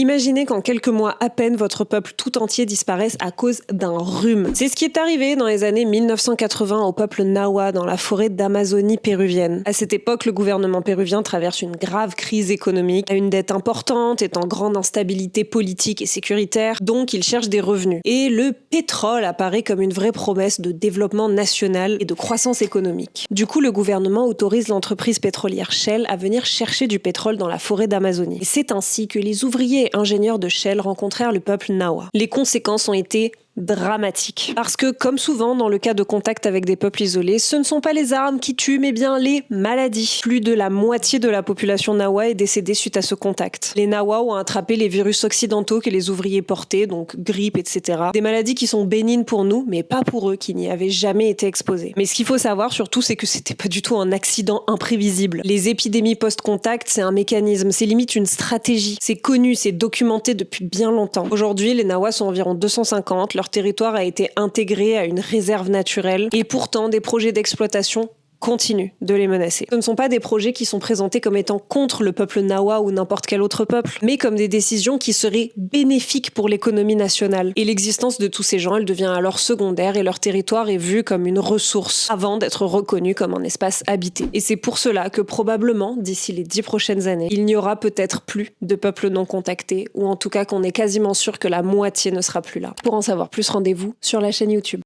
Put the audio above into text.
Imaginez qu'en quelques mois à peine, votre peuple tout entier disparaisse à cause d'un rhume. C'est ce qui est arrivé dans les années 1980 au peuple Nahua dans la forêt d'Amazonie péruvienne. À cette époque, le gouvernement péruvien traverse une grave crise économique, a une dette importante, est en grande instabilité politique et sécuritaire, donc il cherche des revenus. Et le pétrole apparaît comme une vraie promesse de développement national et de croissance économique. Du coup, le gouvernement autorise l'entreprise pétrolière Shell à venir chercher du pétrole dans la forêt d'Amazonie. Et c'est ainsi que les ouvriers et ingénieurs de Shell rencontrèrent le peuple Nahua. Les conséquences ont été dramatique. Parce que, comme souvent dans le cas de contact avec des peuples isolés, ce ne sont pas les armes qui tuent, mais bien les maladies. Plus de la moitié de la population Nahua est décédée suite à ce contact. Les Nahua ont attrapé les virus occidentaux que les ouvriers portaient, donc grippe, etc. Des maladies qui sont bénignes pour nous, mais pas pour eux qui n'y avaient jamais été exposés. Mais ce qu'il faut savoir surtout, c'est que c'était pas du tout un accident imprévisible. Les épidémies post-contact, c'est un mécanisme, c'est limite une stratégie. C'est connu, c'est documenté depuis bien longtemps. Aujourd'hui, les Nahua sont environ 250, leur territoire a été intégré à une réserve naturelle et pourtant des projets d'exploitation continuent de les menacer. Ce ne sont pas des projets qui sont présentés comme étant contre le peuple Nahua ou n'importe quel autre peuple, mais comme des décisions qui seraient bénéfiques pour l'économie nationale. Et l'existence de tous ces gens, elle devient alors secondaire et leur territoire est vu comme une ressource avant d'être reconnu comme un espace habité. Et c'est pour cela que probablement, d'ici les 10 prochaines années, il n'y aura peut-être plus de peuples non contactés, ou en tout cas qu'on est quasiment sûr que la moitié ne sera plus là. Pour en savoir plus, rendez-vous sur la chaîne YouTube.